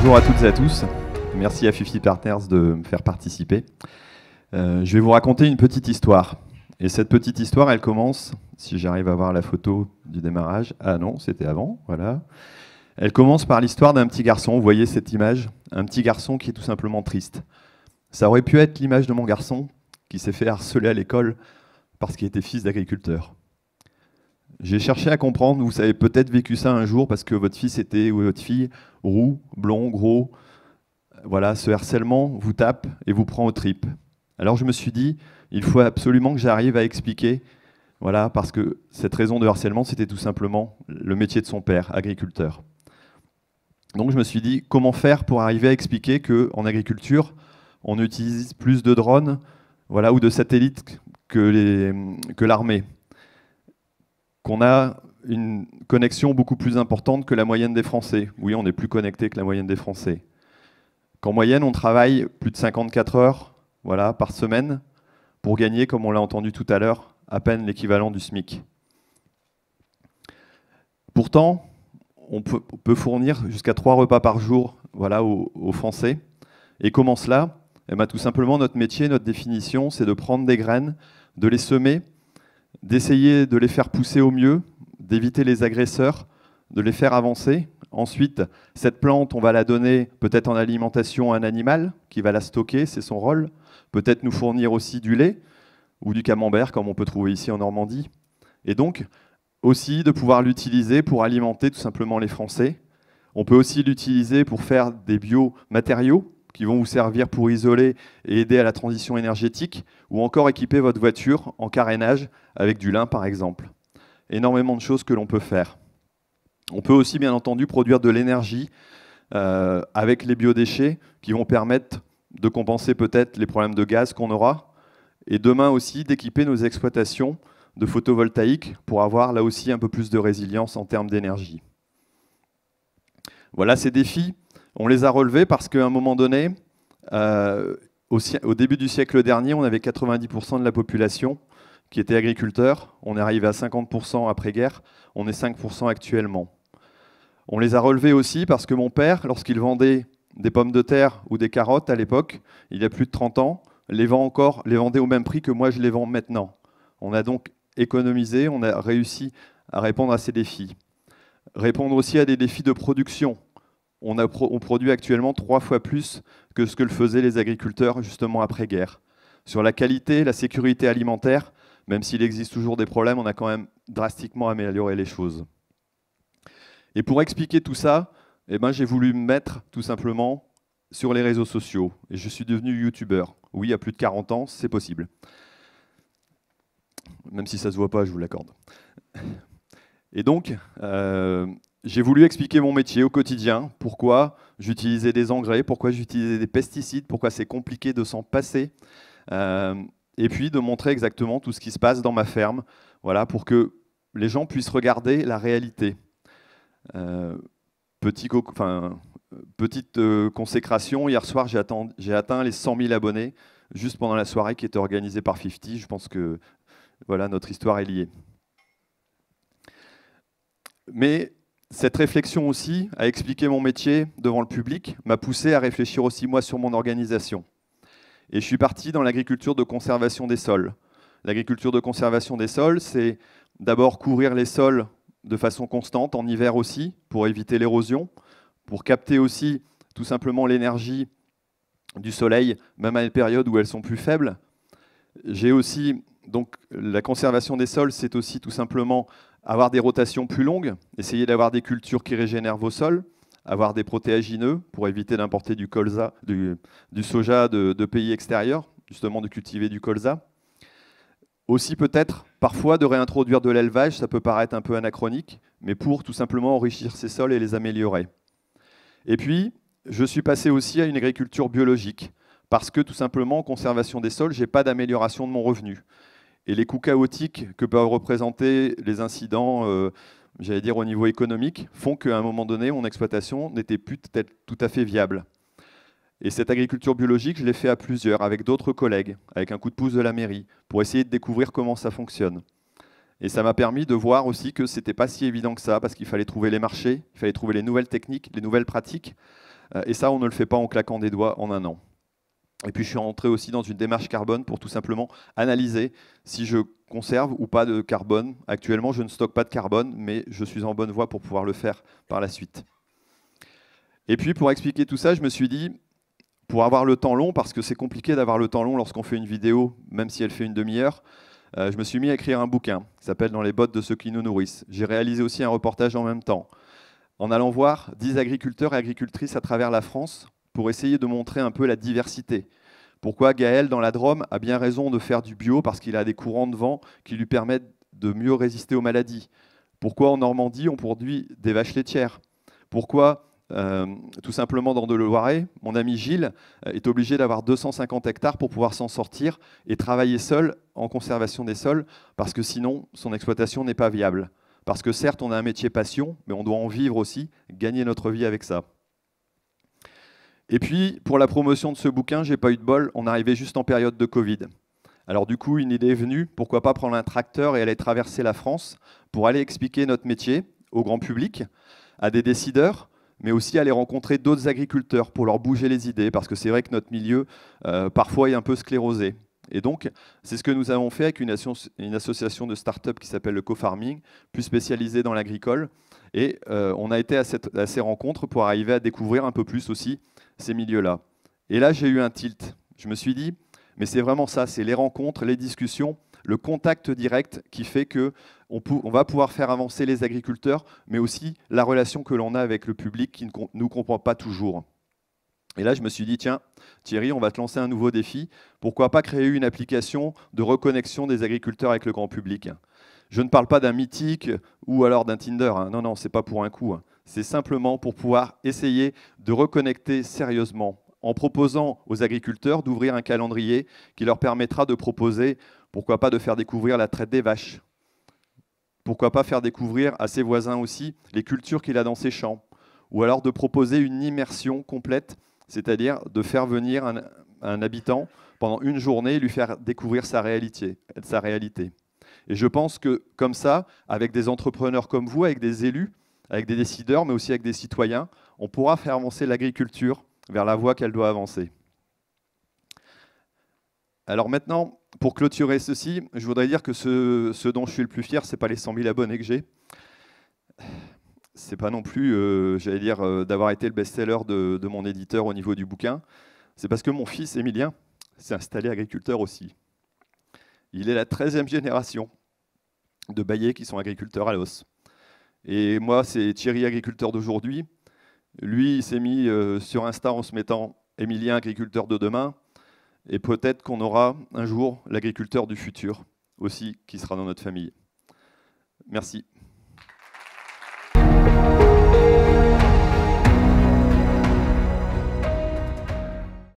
Bonjour à toutes et à tous. Merci à 50 Partners de me faire participer. Je vais vous raconter une petite histoire. Et cette petite histoire, elle commence, si j'arrive à voir la photo du démarrage. Ah non, c'était avant, voilà. Elle commence par l'histoire d'un petit garçon. Vous voyez cette image? Un petit garçon qui est tout simplement triste. Ça aurait pu être l'image de mon garçon qui s'est fait harceler à l'école parce qu'il était fils d'agriculteur. J'ai cherché à comprendre, vous avez peut-être vécu ça un jour parce que votre fils était, ou votre fille, roux, blond, gros. Voilà, ce harcèlement vous tape et vous prend aux tripes. Alors je me suis dit, il faut absolument que j'arrive à expliquer, voilà, parce que cette raison de harcèlement, c'était tout simplement le métier de son père, agriculteur. Donc je me suis dit, comment faire pour arriver à expliquer qu'en agriculture, on utilise plus de drones, voilà, ou de satellites que l'armée, qu'on a une connexion beaucoup plus importante que la moyenne des Français. Oui, on est plus connecté que la moyenne des Français. Qu'en moyenne, on travaille plus de 54 heures, voilà, par semaine pour gagner, comme on l'a entendu tout à l'heure, à peine l'équivalent du SMIC. Pourtant, on peut fournir jusqu'à 3 repas par jour, voilà, aux Français. Et comment cela? Eh bien, tout simplement, notre métier, notre définition, c'est de prendre des graines, de les semer, d'essayer de les faire pousser au mieux, d'éviter les agresseurs, de les faire avancer. Ensuite, cette plante, on va la donner peut-être en alimentation à un animal qui va la stocker, c'est son rôle. Peut-être nous fournir aussi du lait ou du camembert, comme on peut trouver ici en Normandie. Et donc, aussi de pouvoir l'utiliser pour alimenter tout simplement les Français. On peut aussi l'utiliser pour faire des biomatériaux qui vont vous servir pour isoler et aider à la transition énergétique, ou encore équiper votre voiture en carénage avec du lin, par exemple. Énormément de choses que l'on peut faire. On peut aussi, bien entendu, produire de l'énergie avec les biodéchets qui vont permettre de compenser peut-être les problèmes de gaz qu'on aura, et demain aussi d'équiper nos exploitations de photovoltaïque pour avoir là aussi un peu plus de résilience en termes d'énergie. Voilà, ces défis, on les a relevés parce qu'à un moment donné, au début du siècle dernier, on avait 90% de la population qui était agriculteur. On est arrivé à 50% après-guerre, on est 5% actuellement. On les a relevés aussi parce que mon père, lorsqu'il vendait des pommes de terre ou des carottes à l'époque, il y a plus de 30 ans, les vendait au même prix que moi je les vends maintenant. On a donc économisé, on a réussi à répondre à ces défis. Répondre aussi à des défis de production. On produit actuellement 3 fois plus que ce que le faisaient les agriculteurs justement après-guerre. Sur la qualité, la sécurité alimentaire, même s'il existe toujours des problèmes, on a quand même drastiquement amélioré les choses. Et pour expliquer tout ça, eh ben, j'ai voulu me mettre tout simplement sur les réseaux sociaux. Et je suis devenu youtubeur. Oui, à plus de 40 ans, c'est possible. Même si ça ne se voit pas, je vous l'accorde. Et donc, j'ai voulu expliquer mon métier au quotidien, pourquoi j'utilisais des engrais, pourquoi j'utilisais des pesticides, pourquoi c'est compliqué de s'en passer, et puis de montrer exactement tout ce qui se passe dans ma ferme, voilà, pour que les gens puissent regarder la réalité. Petite consécration, hier soir j'ai atteint les 100 000 abonnés, juste pendant la soirée qui était organisée par 50, je pense que voilà, notre histoire est liée. Mais cette réflexion aussi, à expliquer mon métier devant le public, m'a poussé à réfléchir aussi moi sur mon organisation. Et je suis parti dans l'agriculture de conservation des sols. L'agriculture de conservation des sols, c'est d'abord couvrir les sols de façon constante, en hiver aussi, pour éviter l'érosion, pour capter aussi tout simplement l'énergie du soleil, même à des périodes où elles sont plus faibles. J'ai aussi, donc la conservation des sols, c'est aussi tout simplement avoir des rotations plus longues, essayer d'avoir des cultures qui régénèrent vos sols, avoir des protéagineux pour éviter d'importer du colza, du soja de pays extérieurs, justement de cultiver du colza. Aussi peut-être parfois de réintroduire de l'élevage, ça peut paraître un peu anachronique, mais pour tout simplement enrichir ces sols et les améliorer. Et puis, je suis passé aussi à une agriculture biologique, parce que tout simplement, en conservation des sols, je n'ai pas d'amélioration de mon revenu. Et les coûts chaotiques que peuvent représenter les incidents, j'allais dire au niveau économique, font qu'à un moment donné, mon exploitation n'était plus peut-être tout à fait viable. Et cette agriculture biologique, je l'ai fait à plusieurs, avec d'autres collègues, avec un coup de pouce de la mairie, pour essayer de découvrir comment ça fonctionne. Et ça m'a permis de voir aussi que ce n'était pas si évident que ça, parce qu'il fallait trouver les marchés, il fallait trouver les nouvelles techniques, les nouvelles pratiques, Et ça, on ne le fait pas en claquant des doigts en un an. Et puis je suis rentré aussi dans une démarche carbone pour tout simplement analyser si je conserve ou pas de carbone. Actuellement, je ne stocke pas de carbone, mais je suis en bonne voie pour pouvoir le faire par la suite. Et puis pour expliquer tout ça, je me suis dit, pour avoir le temps long, parce que c'est compliqué d'avoir le temps long lorsqu'on fait une vidéo, même si elle fait une demi-heure, je me suis mis à écrire un bouquin qui s'appelle « Dans les bottes de ceux qui nous nourrissent ». J'ai réalisé aussi un reportage en même temps, en allant voir 10 agriculteurs et agricultrices à travers la France pour essayer de montrer un peu la diversité. Pourquoi Gaël, dans la Drôme, a bien raison de faire du bio, parce qu'il a des courants de vent qui lui permettent de mieux résister aux maladies. Pourquoi en Normandie, on produit des vaches laitières. Pourquoi, tout simplement dans le Loiret, mon ami Gilles est obligé d'avoir 250 hectares pour pouvoir s'en sortir et travailler seul en conservation des sols, parce que sinon, son exploitation n'est pas viable. Parce que certes, on a un métier passion, mais on doit en vivre aussi, gagner notre vie avec ça. Et puis, pour la promotion de ce bouquin, j'ai pas eu de bol, on arrivait juste en période de Covid. Alors du coup, une idée est venue, pourquoi pas prendre un tracteur et aller traverser la France pour aller expliquer notre métier au grand public, à des décideurs, mais aussi aller rencontrer d'autres agriculteurs pour leur bouger les idées, parce que c'est vrai que notre milieu, parfois, est un peu sclérosé. Et donc, c'est ce que nous avons fait avec une association de start-up qui s'appelle le Co-Farming, plus spécialisée dans l'agricole. Et on a été à ces rencontres pour arriver à découvrir un peu plus aussi ces milieux-là. Et là, j'ai eu un tilt. Je me suis dit, mais c'est vraiment ça, c'est les rencontres, les discussions, le contact direct qui fait qu'on va pouvoir faire avancer les agriculteurs, mais aussi la relation que l'on a avec le public qui ne nous comprend pas toujours. Et là, je me suis dit, tiens, Thierry, on va te lancer un nouveau défi. Pourquoi pas créer une application de reconnexion des agriculteurs avec le grand public? Je ne parle pas d'un Mythique ou alors d'un Tinder. Hein. Non, non, c'est pas pour un coup. Hein. C'est simplement pour pouvoir essayer de reconnecter sérieusement en proposant aux agriculteurs d'ouvrir un calendrier qui leur permettra de proposer, pourquoi pas de faire découvrir la traite des vaches. Pourquoi pas faire découvrir à ses voisins aussi les cultures qu'il a dans ses champs. Ou alors de proposer une immersion complète, c'est-à-dire de faire venir un habitant pendant une journée et lui faire découvrir sa réalité. Et je pense que comme ça, avec des entrepreneurs comme vous, avec des élus, avec des décideurs, mais aussi avec des citoyens, on pourra faire avancer l'agriculture vers la voie qu'elle doit avancer. Alors maintenant, pour clôturer ceci, je voudrais dire que ce dont je suis le plus fier, ce n'est pas les 100 000 abonnés que j'ai. Ce n'est pas non plus, j'allais dire, d'avoir été le best-seller de mon éditeur au niveau du bouquin. C'est parce que mon fils, Émilien, s'est installé agriculteur aussi. Il est la 13e génération de Baillés qui sont agriculteurs à l'os. Et moi, c'est Thierry, agriculteur d'aujourd'hui. Lui, il s'est mis sur Insta en se mettant Émilien, agriculteur de demain. Et peut-être qu'on aura un jour l'agriculteur du futur aussi qui sera dans notre famille. Merci.